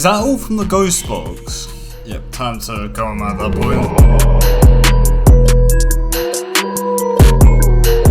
Is that all from the ghost box? Yep, time to go on at that point.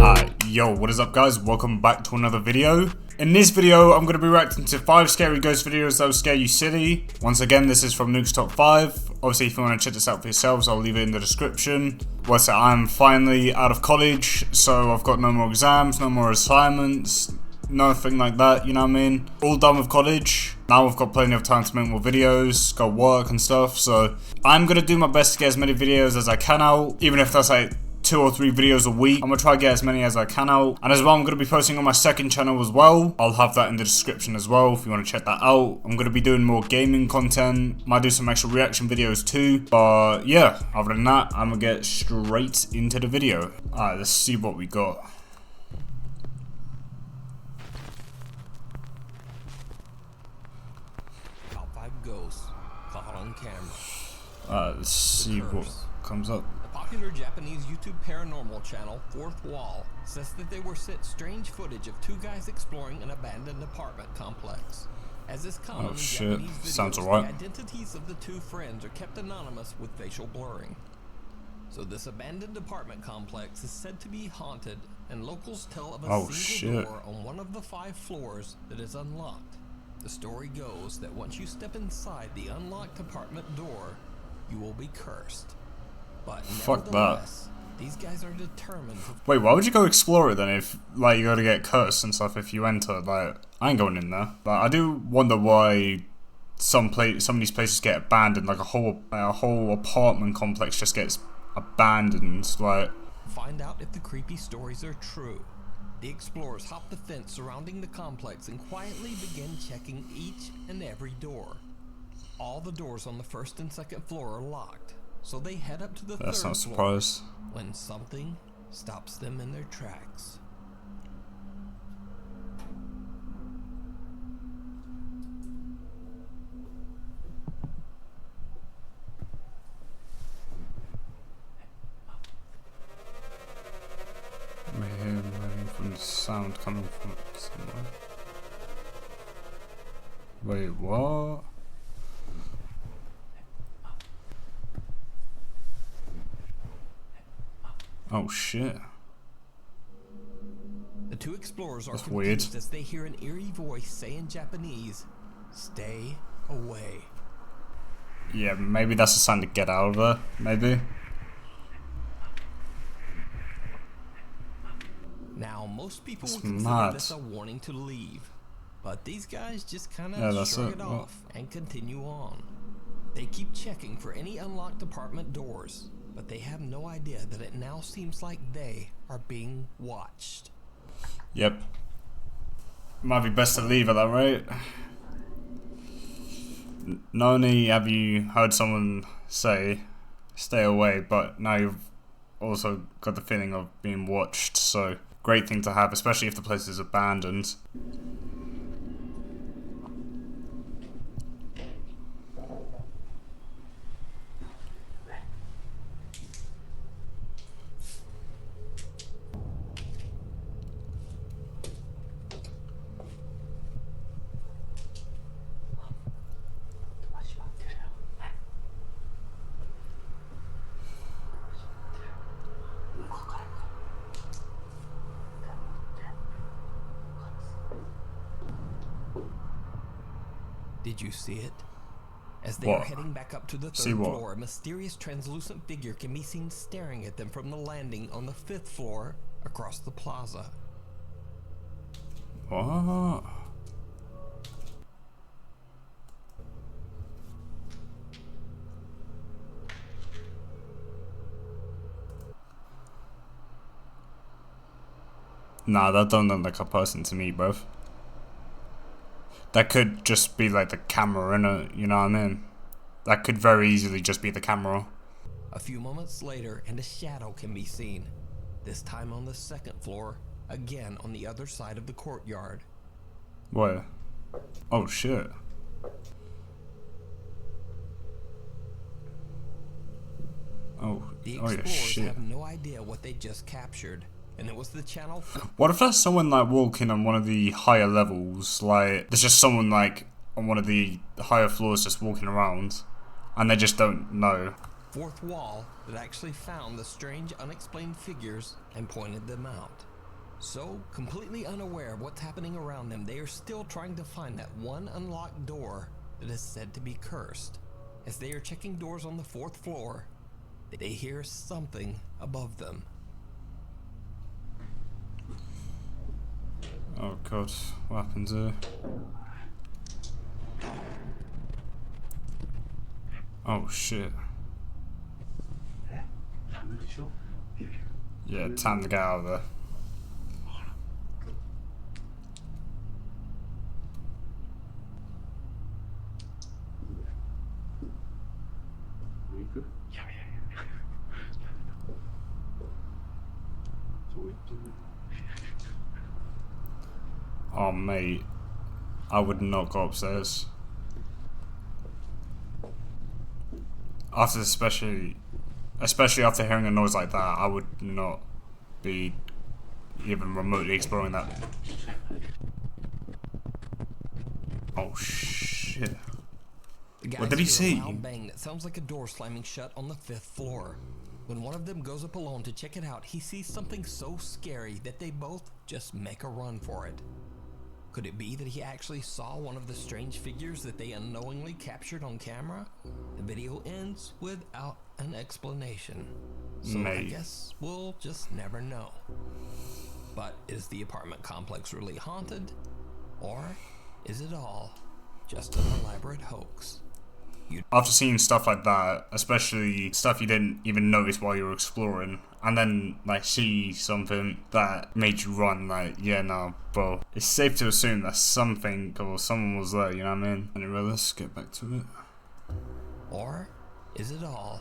Alright, yo, what is up guys? Welcome back to another video. In this video, I'm going to be reacting to 5 scary ghost videos that will scare you silly. Once again, this is from Nuke's Top 5. Obviously, if you want to check this out for yourselves, I'll leave it in the description. What's it? I'm finally out of college, so I've got no more exams, no more assignments, nothing like that, you know what I mean? All done with college. Now I've got plenty of time to make more videos, go work and stuff, so I'm going to do my best to get as many videos as I can out, even if that's like 2 or 3 videos a week. I'm going to try to get as many as I can out. And as well, I'm going to be posting on my second channel as well. I'll have that in the description as well if you want to check that out. I'm going to be doing more gaming content. Might do some extra reaction videos too. But yeah, other than that, I'm going to get straight into the video. Alright, let's see what we got. Top 5 ghosts caught on camera. Alright, let's see what comes up. Popular Japanese YouTube paranormal channel Fourth Wall says that they were sent strange footage of 2 guys exploring an abandoned apartment complex. As is common in Japanese videos, sounds alright. The identities of the 2 friends are kept anonymous with facial blurring. So this abandoned apartment complex is said to be haunted, and locals tell of a single door on one of the 5 floors that is unlocked. The story goes that once you step inside the unlocked apartment door, you will be cursed. But fuck that. These guys are determined to... Wait, why would you go explore it then if, like, you gotta get cursed and stuff if you enter? Like, I ain't going in there. But I do wonder why some of these places get abandoned, like a whole apartment complex just gets abandoned, like... Find out if the creepy stories are true. The explorers hop the fence surrounding the complex and quietly begin checking each and every door. All the doors on the 1st and 2nd floor are locked. So they head up to the 3rd not floor surprised. when something stops them in their tracks. I hear moving from the sound coming from somewhere. Wait, what? Oh shit. The 2 explorers are That's confused weird. as they hear an eerie voice say in Japanese, "Stay away." Yeah, maybe that's a sign to get out of there, maybe. Now, most people That's would consider mad. this a warning to leave, but these guys just kind Yeah, of that's shrug it. it off and continue on. They keep checking for any unlocked apartment doors, but they have no idea that it now seems like they are being watched. Yep. Might be best to leave at that rate. Not only have you heard someone say, stay away, but now you've also got the feeling of being watched, so great thing to have, especially if the place is abandoned. Did you see it? As they What? are heading back up to the 3rd See what? floor, a mysterious translucent figure can be seen staring at them from the landing on the 5th floor across the plaza. What? Nah, that don't look like a person to me, bruv. That could just be like the camera in it, you know what I mean? That could very easily just be the camera. A few moments later, and a shadow can be seen, this time on the 2nd floor, again on the other side of the courtyard. Where? Oh shit. The Oh yeah, explorers shit. have no idea what they just captured, and it was the channel. What if that's someone like walking on one of the higher levels? Like, there's just someone like on one of the higher floors just walking around, and they just don't know. Fourth wall that actually found the strange unexplained figures and pointed them out. So, completely unaware of what's happening around them, they are still trying to find that one unlocked door that is said to be cursed. As they are checking doors on the 4th floor, they hear something above them. Oh god, what happened here? Oh shit. Yeah, time to get out of there. Oh mate, I would not go upstairs. Especially after hearing a noise like that, I would not be even remotely exploring that. Oh shit. What did he see? A loud bang that sounds like a door slamming shut on the 5th floor. When one of them goes up alone to check it out, he sees something so scary that they both just make a run for it. Could it be that he actually saw one of the strange figures that they unknowingly captured on camera? The video ends without an explanation. So I guess we'll just never know. But is the apartment complex really haunted? Or is it all just an elaborate hoax? After seeing stuff like that, especially stuff you didn't even notice while you were exploring, and then like see something that made you run, like, yeah, no, bro, it's safe to assume that something or someone was there, you know what I mean? Anyway, let's get back to it. Or is it all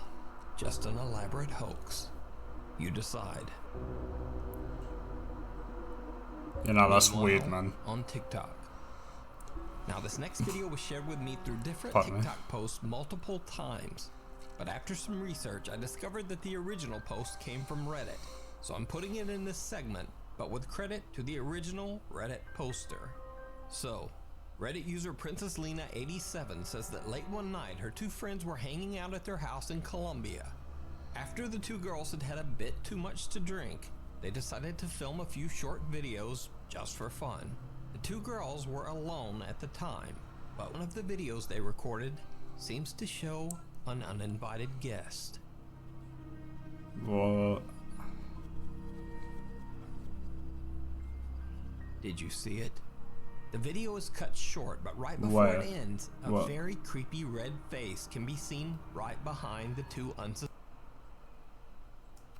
just an elaborate hoax? You decide. You know, that's weird, man. On TikTok. Now, this next video was shared with me through different TikTok posts multiple times, but after some research, I discovered that the original post came from Reddit, so I'm putting it in this segment, but with credit to the original Reddit poster. So, Reddit user Princess Lena 87 says that late one night, her two friends were hanging out at their house in Colombia. After the two girls had had a bit too much to drink, they decided to film a few short videos just for fun. The two girls were alone at the time, but one of the videos they recorded seems to show an uninvited guest. What? Did you see it? The video is cut short, but right before it ends, a very creepy red face can be seen right behind the two unsuspecting.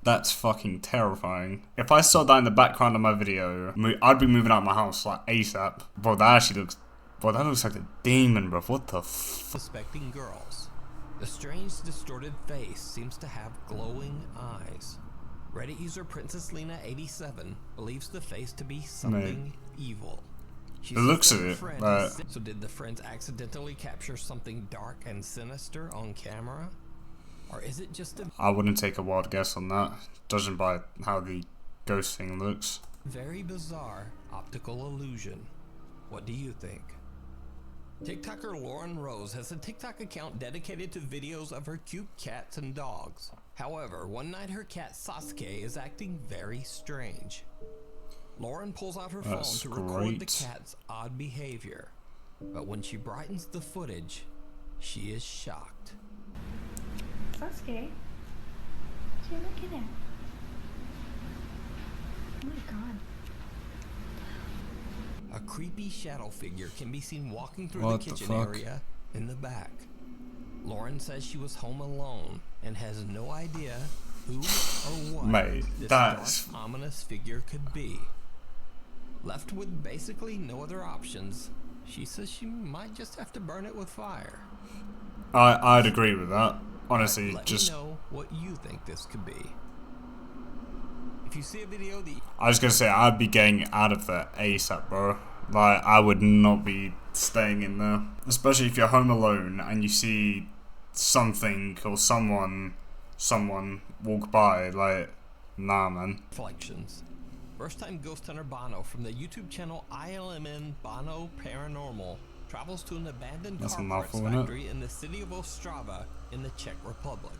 That's fucking terrifying. If I saw that in the background of my video, I'd be moving out of my house like ASAP. Bro, that actually looks... Bro, that looks like a demon, bro. What the Suspecting girls. The strange, distorted face seems to have glowing eyes. Reddit user Princess Lena 87 believes the face to be something evil. She looks at it, so did the friends accidentally capture something dark and sinister on camera? Or is it just a... I wouldn't take a wild guess on that, judging by how the ghost thing looks. Very bizarre optical illusion. What do you think? TikToker Lauren Rose has a TikTok account dedicated to videos of her cute cats and dogs. However, one night her cat Sasuke is acting very strange. Lauren pulls out her phone to record the cat's odd behavior. But when she brightens the footage, she is shocked. Sasuke, what are you looking at? Oh my god. A creepy shadow figure can be seen walking through the kitchen area in the back. Lauren says she was home alone and has no idea who or what this dark, ominous figure could be. Left with basically no other options, she says she might just have to burn it with fire. I'd agree with that. Honestly, let me know what you think this could be. If you see a video that I was gonna say, I'd be getting out of there ASAP, bro. Like, I would not be staying in there. Especially if you're home alone and you see something or someone walk by, like, nah, man. Reflections. First time ghost hunter Bono from the YouTube channel ILMN Bono Paranormal travels to an abandoned That's a car parts mouthful, isn't it? factory in the city of Ostrava in the Czech Republic.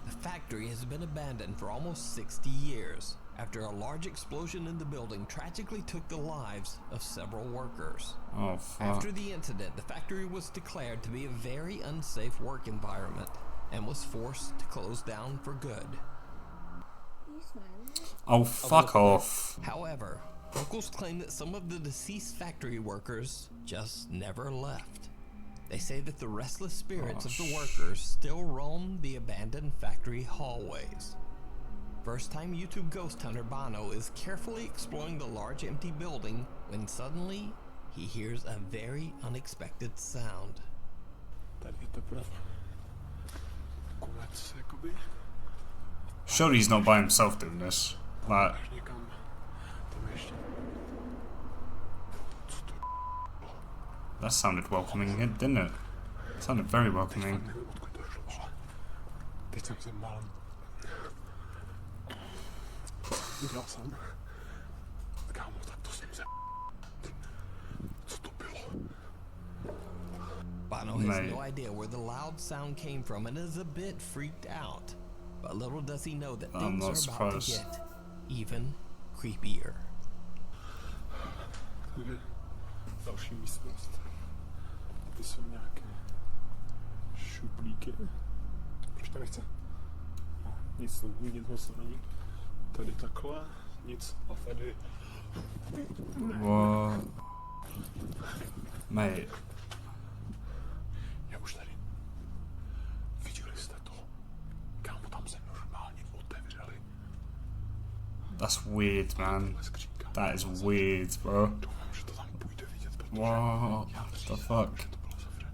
The factory has been abandoned for almost 60 years after a large explosion in the building tragically took the lives of several workers. Oh fuck. After the incident, the factory was declared to be a very unsafe work environment and was forced to close down for good. Are you smiling? Oh fuck off. However, locals claim that some of the deceased factory workers just never left. They say that the restless spirits of the workers still roam the abandoned factory hallways. First-time YouTube ghost hunter Bono is carefully exploring the large empty building when suddenly he hears a very unexpected sound. Surely he's not by himself doing this. Like, that sounded welcoming, didn't it? It sounded very welcoming. Bono has no idea where the loud sound came from and is a bit freaked out. But little does he know that I'm things not are about to surprised. get even creepier. Další místnost. Ty jsou nějaké šuplíky. Proč to nechce? No, nic moc není. Tady takhle, nic. A tady... What? Mate. Já už tady. Viděli jste to? Kámo, tam se normálně otevřeli. That's weird, man. That is weird, bro. Doufám, že to tam půjde vidět, protože... What the fuck? To bylo zavřené.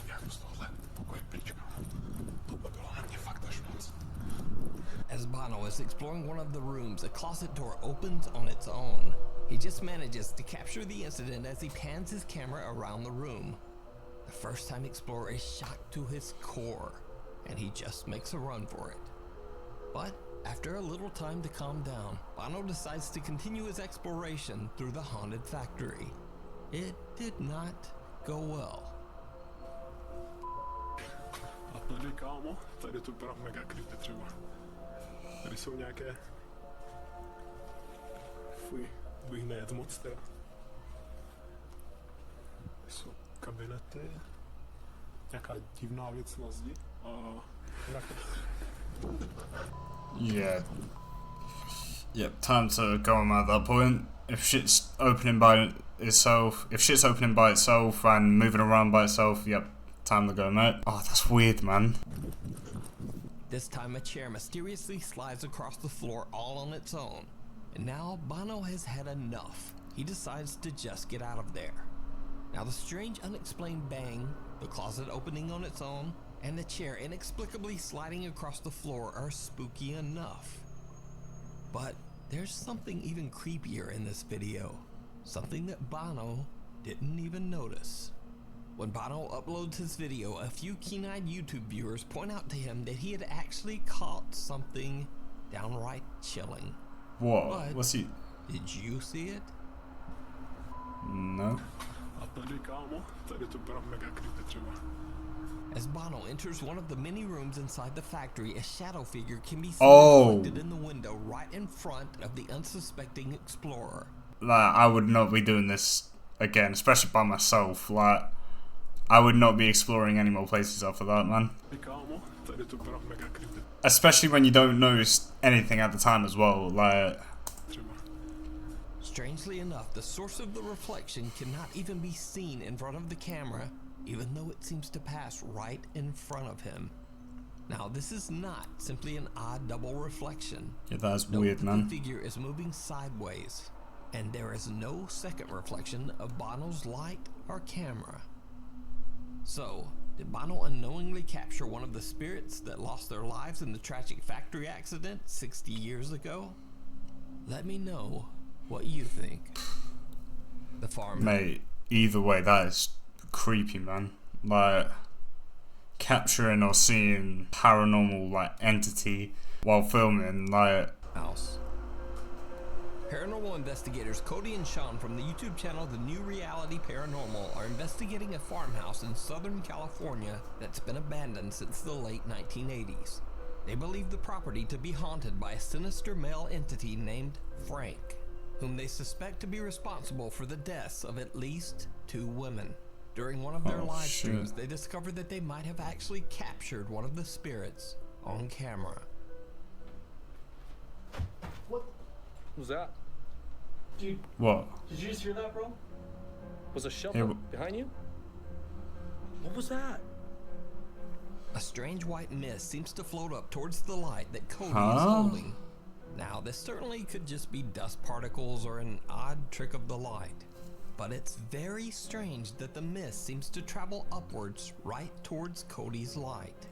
Jak z tohle pokoje pryč, kámo. Tohle bylo na mě fakt až moc. As Bono is exploring one of the rooms, a closet door opens on its own. He just manages to capture the incident as he pans his camera around the room. The first-time explorer is shocked to his core, and he just makes a run for it. But after a little time to calm down, Bono decides to continue his exploration through the haunted factory. It did not go well. A tady, kámo, tady to byla mega creepy třeba. Tady jsou nějaké... Fuj, bych nejet moc teda. Tady jsou kabinety. Nějaká divná věc na zdi. A... Yeah. Yep, time to go on at that point. If shit's opening by itself, and moving around by itself, yep, time to go, mate. Oh, that's weird, man. This time a chair mysteriously slides across the floor all on its own. And now Bono has had enough. He decides to just get out of there. Now the strange unexplained bang, the closet opening on its own, and the chair inexplicably sliding across the floor are spooky enough. But there's something even creepier in this video. Something that Bono didn't even notice. When Bono uploads his video, a few keen-eyed YouTube viewers point out to him that he had actually caught something downright chilling. What? But What's he? did you see it? No. A tady, kámo, tady to byla mega creepy třeba. As Bono enters one of the many rooms inside the factory, a shadow figure can be seen reflected in the window right in front of the unsuspecting explorer. Like, I would not be doing this again, especially by myself. Like, I would not be exploring any more places after that, man. Kámo, tady to byla mega creepy Especially when you don't notice anything at the time as well. Like, třeba. Strangely enough, the source of the reflection cannot even be seen in front of the camera, even though it seems to pass right in front of him. Now, this is not simply an odd double reflection. yeah, that's Note weird, that man. the figure is moving sideways, and there is no second reflection of Bono's light or camera. So, did Bono unknowingly capture one of the spirits that lost their lives in the tragic factory accident 60 years ago? Let me know what you think. The farm. Mate, either way, that is creepy, man. Like, capturing or seeing paranormal, like, entity while filming, like... House. Paranormal investigators Cody and Sean from the YouTube channel The New Reality Paranormal are investigating a farmhouse in Southern California that's been abandoned since the late 1980s. They believe the property to be haunted by a sinister male entity named Frank, whom they suspect to be responsible for the deaths of at least 2 women. During one of their live streams, they discovered that they might have actually captured one of the spirits on camera. What was that? Dude, What? did you just hear that, bro? Was a shelf Yeah, behind you? What was that? A strange white mist seems to float up towards the light that Cody is Huh? holding. Now, this certainly could just be dust particles or an odd trick of the light, but it's very strange that the mist seems to travel upwards right towards Cody's light.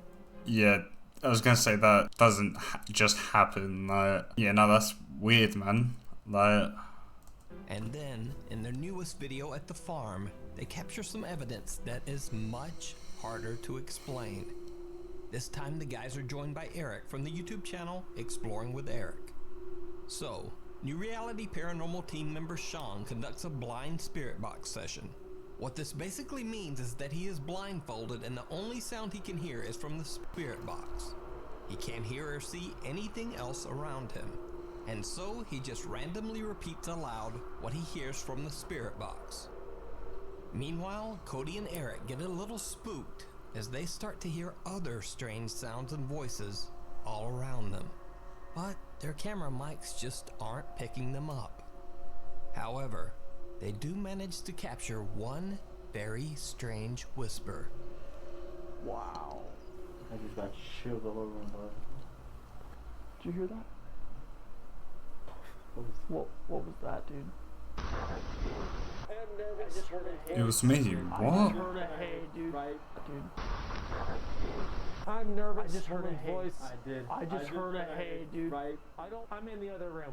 Yeah, I was gonna say that doesn't just happen. Like, yeah, no, that's weird, man. Like, And then, in their newest video at the farm, they capture some evidence that is much harder to explain. This time the guys are joined by Eric from the YouTube channel Exploring with Eric. So, New Reality Paranormal team member Sean conducts a blind spirit box session. What this basically means is that he is blindfolded and the only sound he can hear is from the spirit box. He can't hear or see anything else around him. And so he just randomly repeats aloud what he hears from the spirit box. Meanwhile, Cody and Eric get a little spooked as they start to hear other strange sounds and voices all around them. But their camera mics just aren't picking them up. However, they do manage to capture one very strange whisper. Wow. I just got chilled all over my body. Did you hear that? What was that, dude? I just heard a hey. it was me. I just What? heard a hey, dude. Right. Dude. I'm nervous. I just heard a Woman's hey. voice. I did. I just heard a hey, dude. Right. I'm in the other room.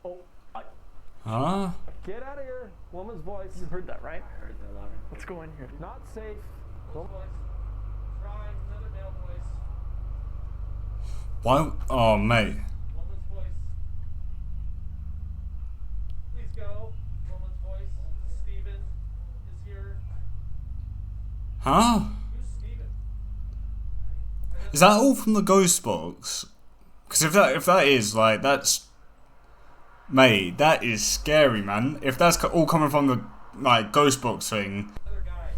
Oh, Huh? Get out of here. Woman's voice. you heard that, right? I heard that louder. Let's go in here, dude. Not safe. Woman's voice. Try another male voice. Why? Oh, mate. Woman's voice. Please go. Woman's voice. Steven is here. Huh? Who's Steven? Is that all from the ghost box? Because if that is, like, that's... Mate, that is scary, man. If that's all coming from the, like, ghost box thing. Another guy.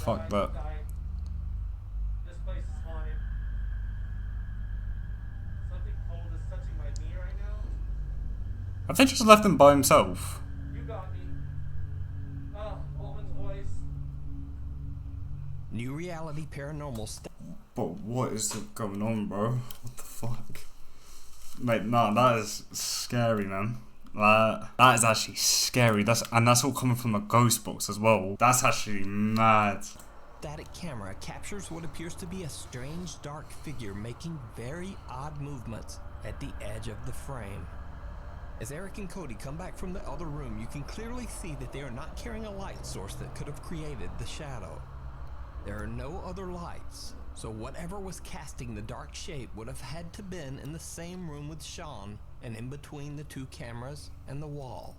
Fuck that. This place is haunted. Something cold is touching my knee right now. Have they just left him by himself? You got me. Oh, woman's voice. New Reality Paranormal But what is going on, bro? What the fuck? Mate, nah, that is scary, man. That is actually scary. That's all coming from the ghost box as well. That's actually mad. static camera captures what appears to be a strange dark figure making very odd movements at the edge of the frame. As Eric and Cody come back from the other room, you can clearly see that they are not carrying a light source that could have created the shadow. There are no other lights, so whatever was casting the dark shape would have had to been in the same room with Sean and in between the 2 cameras and the wall.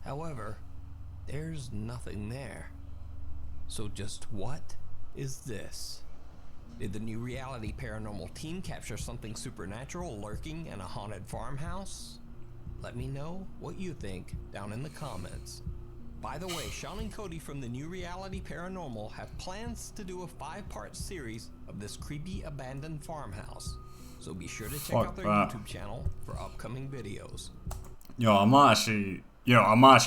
However, there's nothing there. So just what is this? Did the New Reality Paranormal team capture something supernatural lurking in a haunted farmhouse? Let me know what you think down in the comments. By the way, Sean and Cody from the New Reality Paranormal have plans to do a 5-part series of this creepy abandoned farmhouse. So be sure to check out their YouTube channel for upcoming videos. I might actually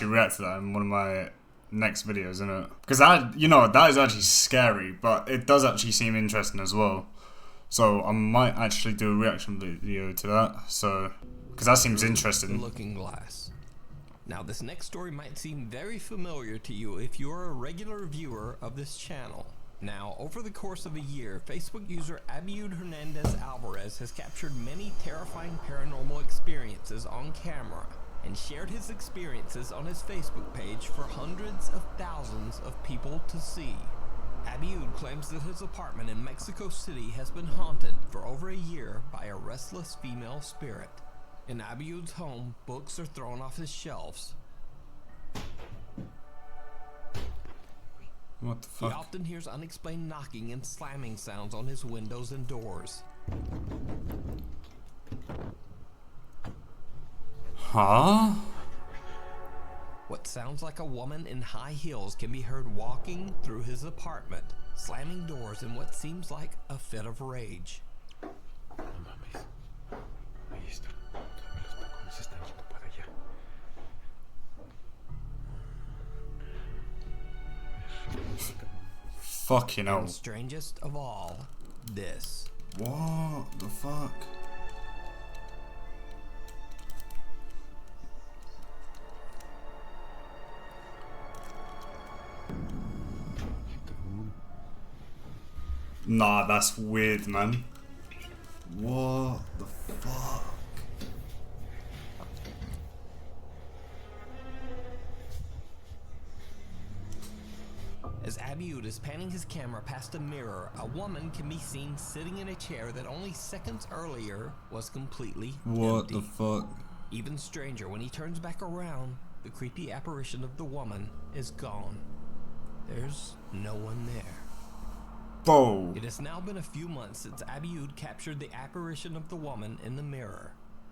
react to that in one of my next videos, innit? Because that is actually scary, but it does actually seem interesting as well. So I might actually do a reaction video to that. So, because that seems interesting. Looking Glass. Now, this next story might seem very familiar to you if you're a regular viewer of this channel. Now, over the course of a year, Facebook user Abiud Hernandez Alvarez has captured many terrifying paranormal experiences on camera and shared his experiences on his Facebook page for hundreds of thousands of people to see. Abiud claims that his apartment in Mexico City has been haunted for over a year by a restless female spirit. In Abiud's home, books are thrown off his shelves. What the He fuck? often hears unexplained knocking and slamming sounds on his windows and doors. Huh? What sounds like a woman in high heels can be heard walking through his apartment, slamming doors in what seems like a fit of rage. No mames. Ahí está. Todos los balcones están yendo para allá. Fucking hell. And strangest of all, this. What the fuck? Nah, that's weird, man. What the fuck? As Abiud is panning his camera past a mirror, a woman can be seen sitting in a chair that only seconds earlier was completely What empty. the fuck? Even stranger, when he turns back around, the creepy apparition of the woman is gone. There's no one there. Bro. It has now been a few months since Abiud captured the apparition of the woman in the mirror.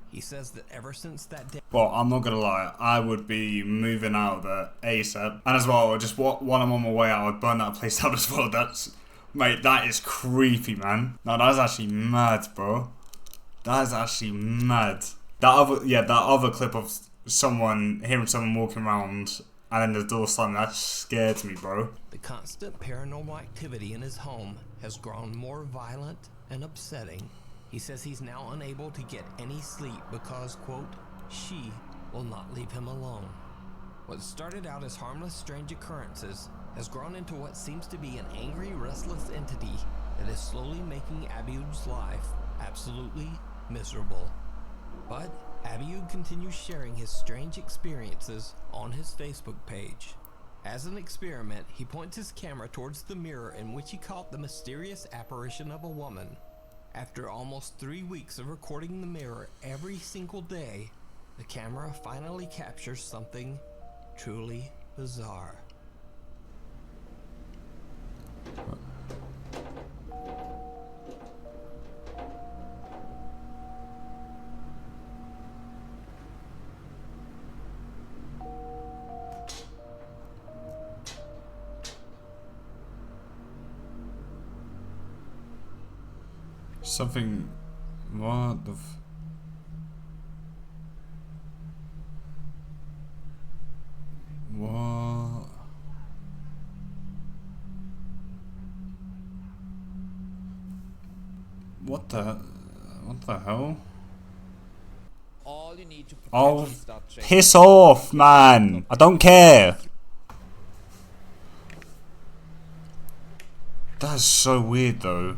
He says that ever since that day... Well, I'm not gonna lie, I would be moving out of there ASAP. And as well, just while I'm on my way out, I'd burn that place out as well. Mate, that is creepy, man. No, that's actually mad, bro. That is actually mad. That other clip of hearing someone walking around and then the door slamming, that scared me, bro. The constant paranormal activity in his home has grown more violent and upsetting. He says he's now unable to get any sleep because, quote, she will not leave him alone. What started out as harmless strange occurrences has grown into what seems to be an angry, restless entity that is slowly making Abiud's life absolutely miserable. But Abiud continues sharing his strange experiences on his Facebook page. As an experiment, he points his camera towards the mirror in which he caught the mysterious apparition of a woman. After almost 3 weeks of recording the mirror every single day, the camera finally captures something truly bizarre. Something... What the What? What the hell? All you need to Oh, start piss off, man! I don't care! That's so weird, though.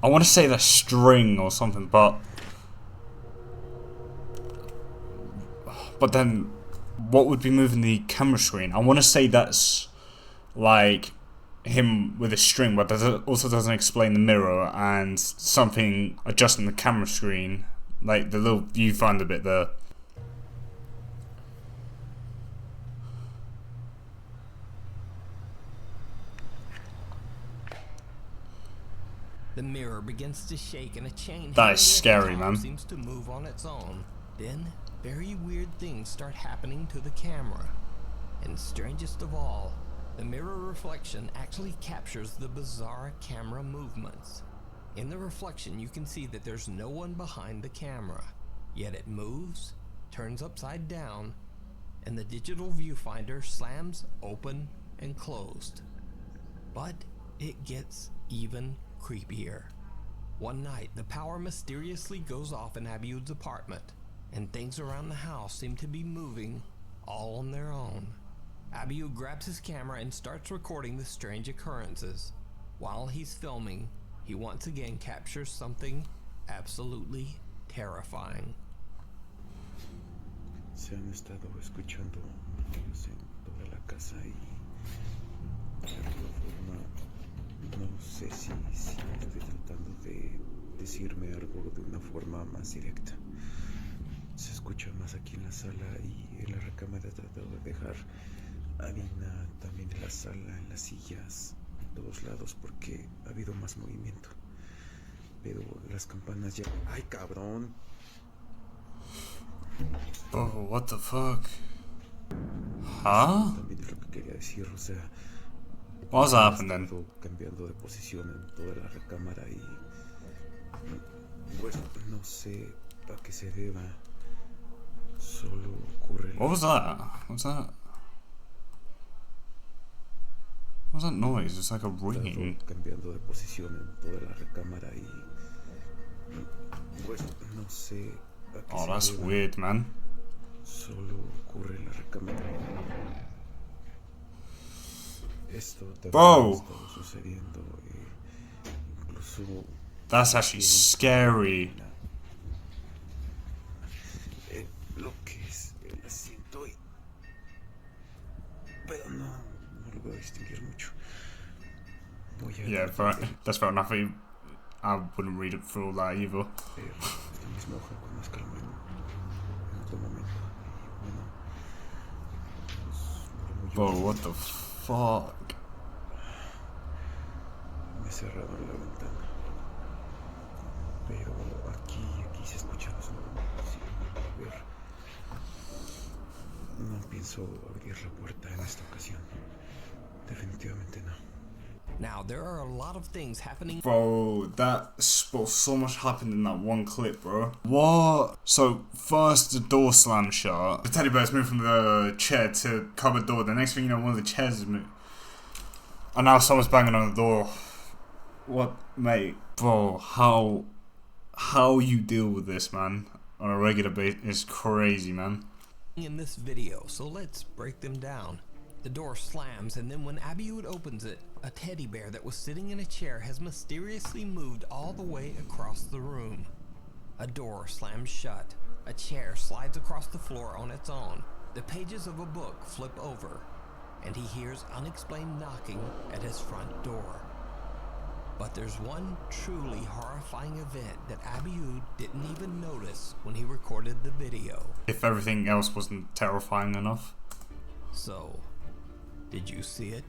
I want to say the string or something, but then what would be moving the camera screen? I want to say that's like him with a string, but that also doesn't explain the mirror and something adjusting the camera screen, like the little viewfinder bit there. The mirror begins to shake and a chain That is hanging at the scary, top man. seems to move on its own. Then, very weird things start happening to the camera. And strangest of all, the mirror reflection actually captures the bizarre camera movements. In the reflection, you can see that there's no one behind the camera, yet it moves, turns upside down, and the digital viewfinder slams open and closed. But it gets even creepier. One night, the power mysteriously goes off in Abiud's apartment, and things around the house seem to be moving all on their own. Abiud grabs his camera and starts recording the strange occurrences. While he's filming, he once again captures something absolutely terrifying. Se han estado escuchando ruidos en toda la casa y de alguna forma no sé si estoy tratando de decirme algo de una forma más directa. Se escucha más aquí en la sala y en la recámara he tratado de dejar harina también en la sala, en las sillas, en todos lados porque ha habido más movimiento. Pero las campanas ya... ¡Ay, cabrón! Oh, what the fuck? Huh? También es lo que quería decir, o sea... What's happening? Cambiando de posición en toda la recámara y... Bueno, no sé a qué se deba. Solo ocurre... What was that? What's that? What was that noise? It's like a ringing. Cambiando de posición en toda la recámara y... Bueno, no sé a qué Oh, se that's deba. weird, man. Solo ocurre en la recámara. Esto también Bro. ha estado sucediendo. Incluso... That's actually scary. Lo que es el asiento y... Pero no lo voy a distinguir mucho. Voy a Yeah, that's fair enough. I wouldn't read it through all that either. ver esta misma hoja con más calma en otro momento. Y bueno, pues, Bro, what the fuck? me he cerrado la ventana. Pero aquí se escucha los movimientos. Sí, a ver. No pienso abrir la puerta en esta ocasión. Definitivamente no. Now, there are a lot of things happening. Bro, so much happened in that one clip, bro. What? So, first the door slammed shut. The teddy bear's moved from the chair to cupboard door. The next thing you know, one of the chairs is moved. And now someone's banging on the door. What, mate? Bro, how you deal with this, man, on a regular basis is crazy, man. In this video, so let's break them down. The door slams, and then when Abiud opens it, a teddy bear that was sitting in a chair has mysteriously moved all the way across the room. A door slams shut. A chair slides across the floor on its own. The pages of a book flip over, and he hears unexplained knocking at his front door. But there's one truly horrifying event that Abiud didn't even notice when he recorded the video. If everything else wasn't terrifying enough. So, did you see it?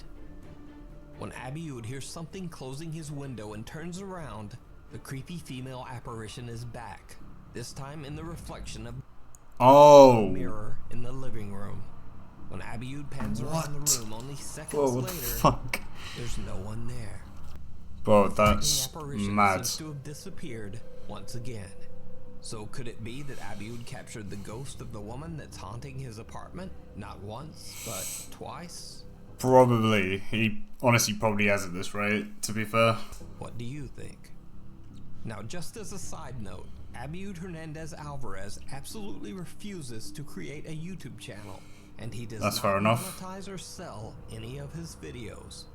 When Abiud hears something closing his window and turns around, the creepy female apparition is back, this time in the reflection of Oh! a mirror in the living room. When Abiud pans around the What? room only seconds Bro, what the later, fuck? there's no one there. Bro, The that's apparition mad. seems to have disappeared once again. So could it be that Abiud captured the ghost of the woman that's haunting his apartment? Not once, but twice? Probably. He honestly probably has at this rate, to be fair. What do you think? Now, just as a side note, Abiud Hernandez Alvarez absolutely refuses to create a YouTube channel, and he does That's not fair enough. monetize or sell any of his videos.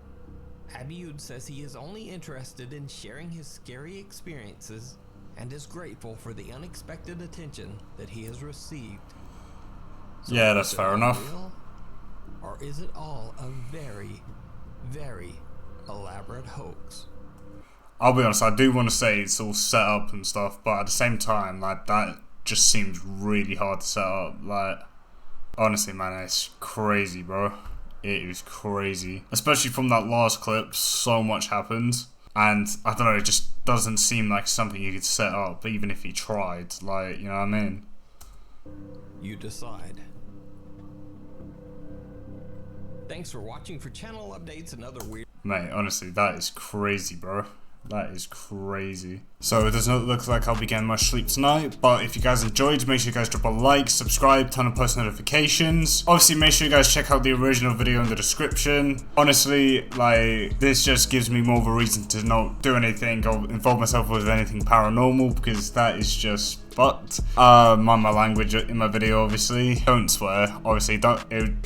Abiud says he is only interested in sharing his scary experiences and is grateful for the unexpected attention that he has received. So Yeah, is that's it fair all enough. real? Or is it all a very, very elaborate hoax? I'll be honest, I do want to say it's all set up and stuff, but at the same time, like, that just seems really hard to set up. Like, honestly, man, it's crazy, bro. It is crazy. Especially from that last clip, so much happened. And, I don't know, it just doesn't seem like something you could set up, even if you tried. Like, you know what I mean? You decide. Thanks for watching. For channel updates and other weird... Mate, honestly, that is crazy, bro. That is crazy. so it does not look like I'll be getting much sleep tonight. But if you guys enjoyed, make sure you guys drop a like, subscribe, turn on post notifications. Obviously, make sure you guys check out the original video in the description. Honestly, like, this just gives me more of a reason to not do anything or involve myself with anything paranormal, because that is just fucked. Mind my language in my video, obviously. Don't swear. Obviously,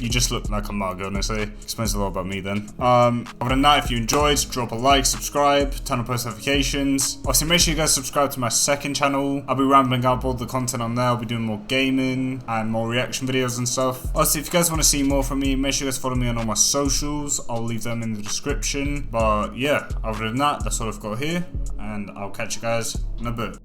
you just look like a mug, honestly. Explains a lot about me then. Other than that, if you enjoyed, drop a like, subscribe, turn on post notifications. Obviously, make sure you guys subscribe to my second channel. I'll be rambling up all the content on there. I'll be doing more gaming and more reaction videos and stuff. Obviously, if you guys want to see more from me, make sure you guys follow me on all my socials. I'll leave them in the description. But yeah, other than that, that's all I've got here. And I'll catch you guys in a bit.